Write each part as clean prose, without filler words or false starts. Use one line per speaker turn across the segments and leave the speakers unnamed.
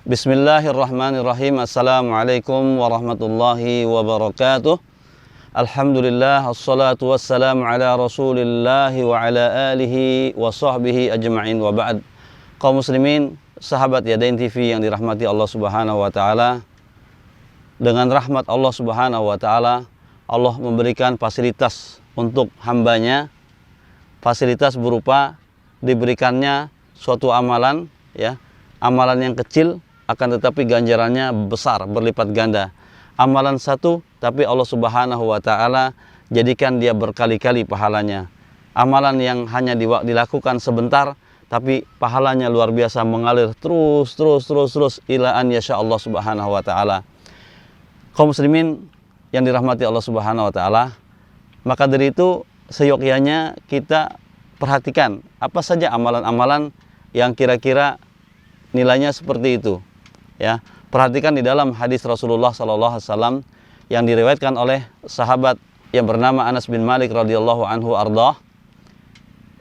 Bismillahirrahmanirrahim. Assalamualaikum warahmatullahi wabarakatuh. Alhamdulillah, assalatu wassalamu ala rasulillahi wa ala alihi wa sahbihi ajma'in wa ba'd. Kaum muslimin, sahabat Yadain TV yang dirahmati Allah subhanahu wa ta'ala. Dengan rahmat Allah subhanahu wa ta'ala, Allah memberikan fasilitas untuk hambanya. Fasilitas berupa diberikannya suatu amalan, ya, amalan yang kecil akan tetapi ganjarannya besar, berlipat ganda. Amalan satu, tapi Allah subhanahu wa ta'ala jadikan dia berkali-kali pahalanya. Amalan yang hanya dilakukan sebentar, tapi pahalanya luar biasa, mengalir terus ila an yasha Allah subhanahu wa ta'ala. Kaum muslimin yang dirahmati Allah subhanahu wa ta'ala, maka dari itu seyogyanya kita perhatikan apa saja amalan-amalan yang kira-kira nilainya seperti itu. Ya, perhatikan di dalam hadis Rasulullah SAW yang diriwayatkan oleh sahabat yang bernama Anas bin Malik radhiyallahu anhu ardah,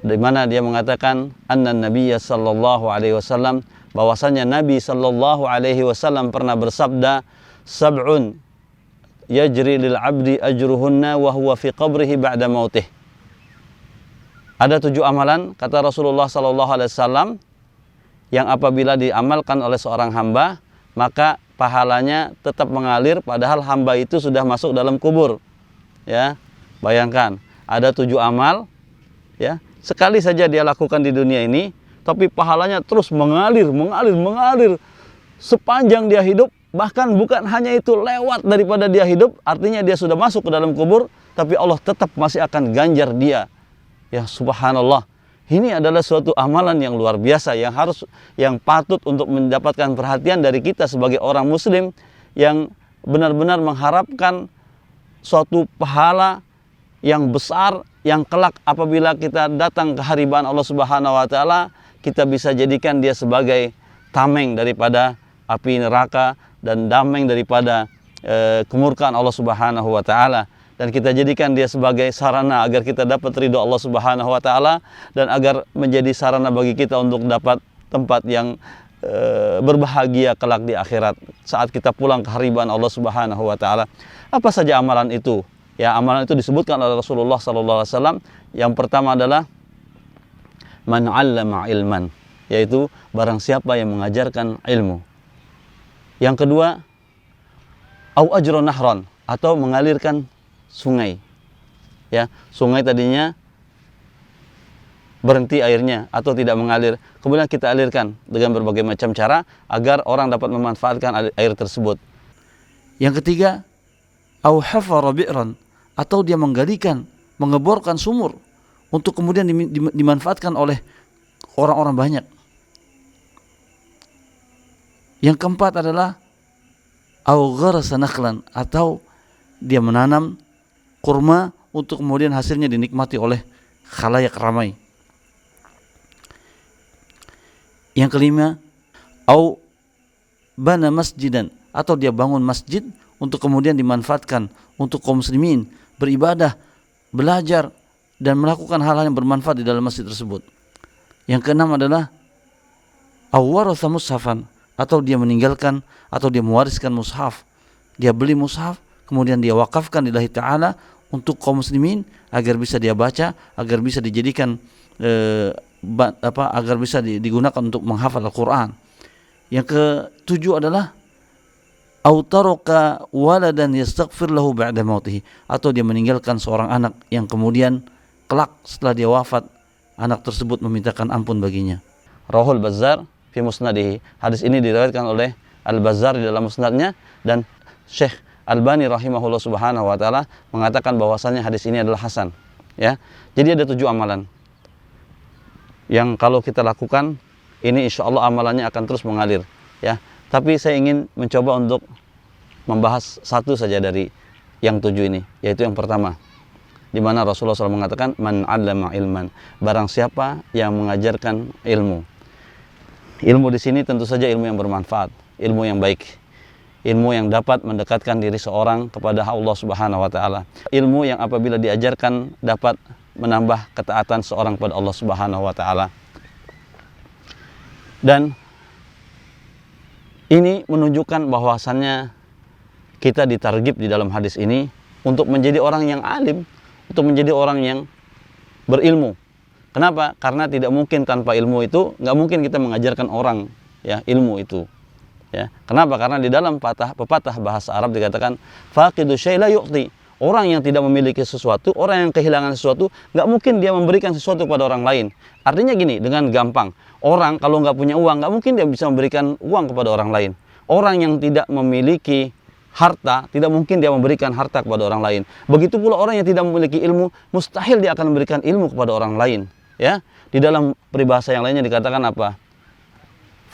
di mana dia mengatakan anna Nabiyya sallallahu alaihi wasallam, bahwasanya Nabi sallallahu alaihi wasallam pernah bersabda, sab'un yajri lil 'abdi ajruhunna wa huwa fi qabrihi ba'da mautih. Ada 7 amalan kata Rasulullah sallallahu alaihi wasallam yang apabila diamalkan oleh seorang hamba, maka pahalanya tetap mengalir padahal hamba itu sudah masuk dalam kubur. Ya, bayangkan ada 7 amal, ya, sekali saja dia lakukan di dunia ini, tapi pahalanya terus mengalir sepanjang dia hidup. Bahkan bukan hanya itu, lewat daripada dia hidup, artinya dia sudah masuk ke dalam kubur, tapi Allah tetap masih akan ganjar dia. Ya subhanallah. Ini adalah suatu amalan yang luar biasa yang patut untuk mendapatkan perhatian dari kita sebagai orang muslim yang benar-benar mengharapkan suatu pahala yang besar yang kelak apabila kita datang ke hariban Allah Subhanahu wa taala, kita bisa jadikan dia sebagai tameng daripada api neraka dan dameng daripada kemurkaan Allah Subhanahu wa taala. Dan kita jadikan dia sebagai sarana agar kita dapat ridho Allah Subhanahu wa ta'ala, dan agar menjadi sarana bagi kita untuk dapat tempat yang berbahagia kelak di akhirat saat kita pulang ke hariban Allah Subhanahu wa ta'ala. Apa saja amalan itu? Ya, amalan itu disebutkan oleh Rasulullah sallallahu alaihi wasallam. Yang pertama adalah man 'allama ilman, yaitu barang siapa yang mengajarkan ilmu. Yang kedua, au ajra nahran, atau mengalirkan sungai. Ya, sungai tadinya berhenti airnya atau tidak mengalir, kemudian kita alirkan dengan berbagai macam cara agar orang dapat memanfaatkan air tersebut. Yang ketiga, au hafara bi'ran, atau dia mengeborkan sumur untuk kemudian dimanfaatkan oleh orang-orang banyak. Yang keempat adalah au gharasa nakhlan, atau dia menanam kurma untuk kemudian hasilnya dinikmati oleh khalayak ramai. Yang kelima, au bana masjidan, atau dia bangun masjid untuk kemudian dimanfaatkan untuk kaum muslimin beribadah, belajar, dan melakukan hal-hal yang bermanfaat di dalam masjid tersebut. Yang keenam adalah au waratha mushafan, atau dia meninggalkan atau dia mewariskan mushaf. Dia beli mushaf, kemudian dia wakafkan lillahi ta'ala untuk kaum muslimin agar bisa dia baca, agar bisa dijadikan agar bisa digunakan untuk menghafal Al-Quran. Yang ketujuh adalah autaraka waladan yastaghfir lahu ba'da mautihi, atau dia meninggalkan seorang anak yang kemudian kelak setelah dia wafat, anak tersebut memintakan ampun baginya. Rawahul Bazzar fi musnadihi. Hadis ini diriwayatkan oleh Al-Bazzar di dalam musnadnya, dan Syekh Albani rahimahullah subhanahu wa ta'ala mengatakan bahwasannya hadis ini adalah hasan. Ya, jadi ada 7 amalan yang kalau kita lakukan ini, insya Allah amalannya akan terus mengalir. Ya, tapi saya ingin mencoba untuk membahas satu saja dari yang 7 ini, yaitu yang pertama, di mana Rasulullah SAW mengatakan man 'allama ilman, barang siapa yang mengajarkan ilmu. Ilmu di sini tentu saja ilmu yang bermanfaat, ilmu yang baik, ilmu yang dapat mendekatkan diri seorang kepada Allah Subhanahu wa ta'ala. Ilmu yang apabila diajarkan dapat menambah ketaatan seorang kepada Allah Subhanahu wa ta'ala. Dan Ini menunjukkan bahwasannya kita ditargib di dalam hadis ini untuk menjadi orang yang alim, untuk menjadi orang yang berilmu. Kenapa? Karena tidak mungkin tanpa ilmu itu, nggak mungkin kita mengajarkan orang ya ilmu itu. Ya, kenapa? Karena di dalam pepatah bahasa Arab dikatakan faqidu syai' la yu'ti. Orang yang tidak memiliki sesuatu, orang yang kehilangan sesuatu, nggak mungkin dia memberikan sesuatu kepada orang lain. Artinya gini, dengan gampang, orang kalau nggak punya uang, nggak mungkin dia bisa memberikan uang kepada orang lain. Orang yang tidak memiliki harta, tidak mungkin dia memberikan harta kepada orang lain. Begitu pula orang yang tidak memiliki ilmu, mustahil dia akan memberikan ilmu kepada orang lain. Ya, di dalam peribahasa yang lainnya dikatakan apa?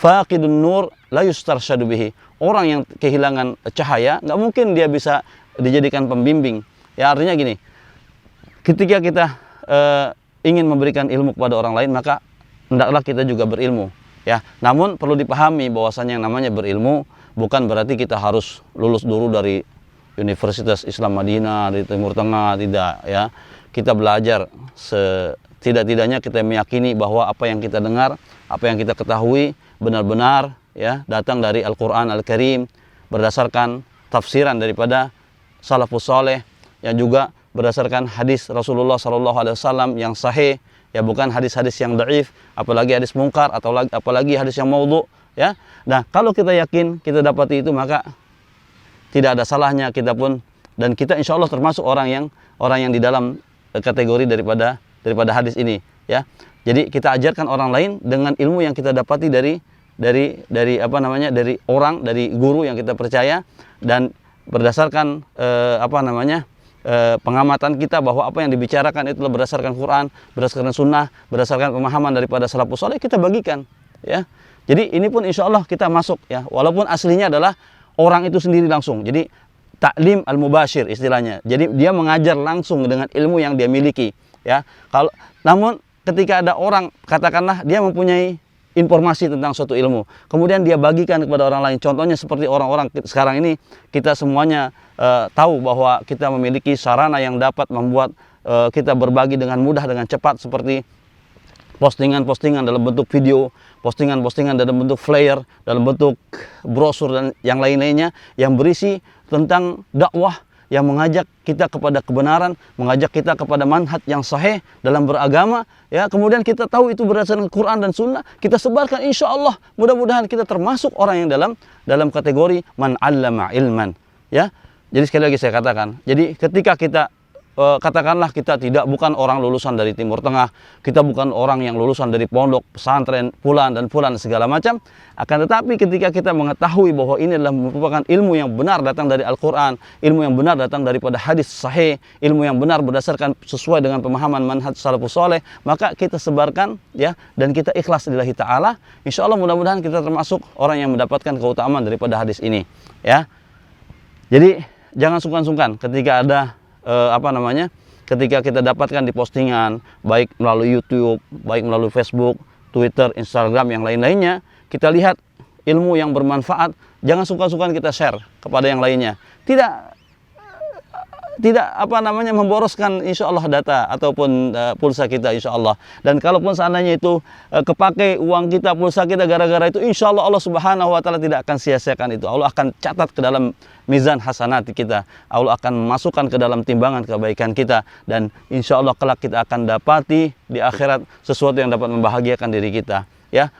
Faqidun nur la yustarsyadu bihi. Orang yang kehilangan cahaya, nggak mungkin dia bisa dijadikan pembimbing. Ya, artinya gini, ketika kita ingin memberikan ilmu kepada orang lain, maka hendaklah kita juga berilmu. Ya, namun perlu dipahami bahwasanya yang namanya berilmu bukan berarti kita harus lulus dulu dari Universitas Islam Madinah di Timur Tengah, tidak ya. Kita belajar setidak-tidaknya kita meyakini bahwa apa yang kita dengar, apa yang kita ketahui benar-benar ya datang dari Al-Qur'an Al-Karim berdasarkan tafsiran daripada salafus saleh yang juga berdasarkan hadis Rasulullah SAW yang sahih, ya bukan hadis-hadis yang dhaif, apalagi hadis mungkar atau apalagi hadis yang maudhu ya. Nah, kalau kita yakin kita dapati itu, maka tidak ada salahnya kita pun, dan kita insya Allah termasuk orang yang di dalam kategori daripada hadis ini ya. Jadi kita ajarkan orang lain dengan ilmu yang kita dapati dari orang, dari guru yang kita percaya, dan berdasarkan pengamatan kita bahwa apa yang dibicarakan itu berdasarkan Quran, berdasarkan Sunnah, berdasarkan pemahaman daripada salafus saleh, kita bagikan ya. Jadi ini pun insya Allah kita masuk ya, walaupun aslinya adalah orang itu sendiri langsung. Jadi taklim al-mubashir istilahnya. Jadi dia mengajar langsung dengan ilmu yang dia miliki ya. Namun ketika ada orang, katakanlah dia mempunyai informasi tentang suatu ilmu, kemudian dia bagikan kepada orang lain. Contohnya seperti orang-orang sekarang ini, kita semuanya tahu bahwa kita memiliki sarana yang dapat membuat kita berbagi dengan mudah, dengan cepat, seperti postingan-postingan dalam bentuk video, postingan-postingan dalam bentuk flyer, dalam bentuk brosur dan yang lain-lainnya yang berisi tentang dakwah, yang mengajak kita kepada kebenaran, mengajak kita kepada manhaj yang sahih dalam beragama ya. Kemudian kita tahu itu berdasarkan Quran dan Sunnah, kita sebarkan, insya Allah mudah-mudahan kita termasuk orang yang dalam kategori man 'allama ilman ya. Jadi sekali lagi saya katakan, jadi ketika kita katakanlah kita bukan orang lulusan dari Timur Tengah, kita bukan orang yang lulusan dari pondok, pesantren, fulan segala macam, akan tetapi ketika kita mengetahui bahwa ini adalah merupakan ilmu yang benar datang dari Al-Quran, ilmu yang benar datang daripada hadis sahih, ilmu yang benar berdasarkan sesuai dengan pemahaman manhaj salafus saleh, maka kita sebarkan ya, dan kita ikhlas lillahi ta'ala, insya Allah mudah-mudahan kita termasuk orang yang mendapatkan keutamaan daripada hadis ini ya. Jadi jangan sungkan-sungkan ketika ada ketika kita dapatkan di postingan, baik melalui YouTube, baik melalui Facebook, Twitter, Instagram, yang lain-lainnya, kita lihat ilmu yang bermanfaat, jangan sungkan-sungkan kita share kepada yang lainnya. Tidak memboroskan insya Allah data ataupun pulsa kita insya Allah. Dan kalaupun seandainya itu kepake uang kita, pulsa kita gara-gara itu, insya Allah Allah Subhanahu wa Ta'ala tidak akan sia-siakan itu. Allah akan catat ke dalam mizan hasanat kita, Allah akan masukkan ke dalam timbangan kebaikan kita, dan insya Allah kelak kita akan dapati di akhirat sesuatu yang dapat membahagiakan diri kita ya.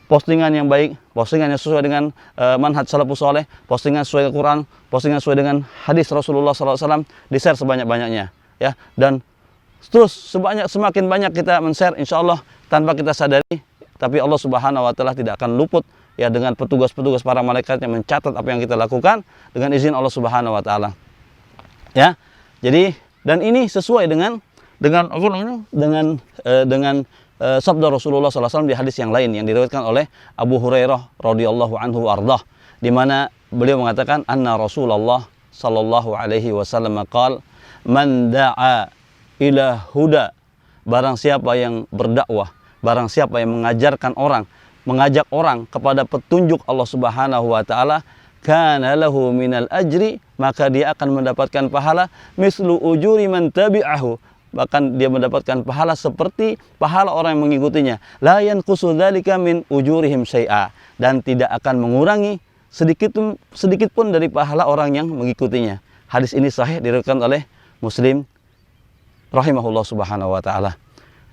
Postingan yang baik, postingan yang sesuai dengan manhaj salafus saleh, postingan sesuai dengan Quran, postingan sesuai dengan hadis Rasulullah SAW, di-share sebanyak-banyaknya ya. Dan terus semakin banyak kita men-share, insya Allah tanpa kita sadari, tapi Allah Subhanahu wa Ta'ala tidak akan luput ya dengan petugas-petugas para malaikat yang mencatat apa yang kita lakukan dengan izin Allah Subhanahu wa Ta'ala ya. Jadi, dan ini sesuai dengan sabda Rasulullah SAW di hadis yang lain yang diriwayatkan oleh Abu Hurairah radhiyallahu anhu ardah, di mana beliau mengatakan anna Rasulullah sallallahu alaihi wasallam qaal man da'a ila huda, barang siapa yang berdakwah, barang siapa yang mengajak orang kepada petunjuk Allah Subhanahu wa Ta'ala, kana lahu minal ajri, maka dia akan mendapatkan pahala mislu ujuri man tabi'ahu, bahkan dia mendapatkan pahala seperti pahala orang yang mengikutinya, la yanqusu dzalika min ujurihim syai'a, dan tidak akan mengurangi sedikit pun dari pahala orang yang mengikutinya. Hadis ini sahih diriwayatkan oleh Muslim rahimahullah subhanahu wa ta'ala.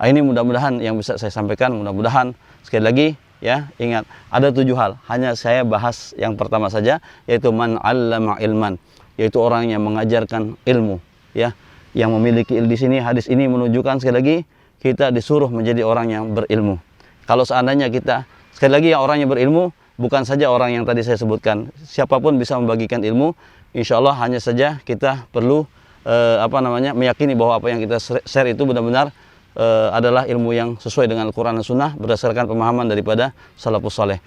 Ini mudah-mudahan yang bisa saya sampaikan. Mudah-mudahan sekali lagi ya, ingat ada 7 hal. Hanya saya bahas yang pertama saja, yaitu man 'allama ilman, yaitu orang yang mengajarkan ilmu ya. Yang memiliki ilmu. Di sini hadis ini menunjukkan sekali lagi kita disuruh menjadi orang yang berilmu. Kalau seandainya kita, sekali lagi ya, orang yang berilmu bukan saja orang yang tadi saya sebutkan, siapapun bisa membagikan ilmu. Insya Allah hanya saja kita perlu meyakini bahwa apa yang kita share itu benar-benar adalah ilmu yang sesuai dengan Al-Quran dan Sunnah berdasarkan pemahaman daripada salafus saleh.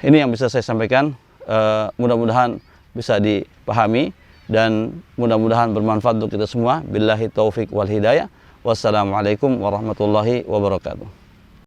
Ini yang bisa saya sampaikan. Mudah-mudahan bisa dipahami dan mudah-mudahan bermanfaat untuk kita semua. Billahi taufik wal hidayah. Wassalamualaikum warahmatullahi wabarakatuh.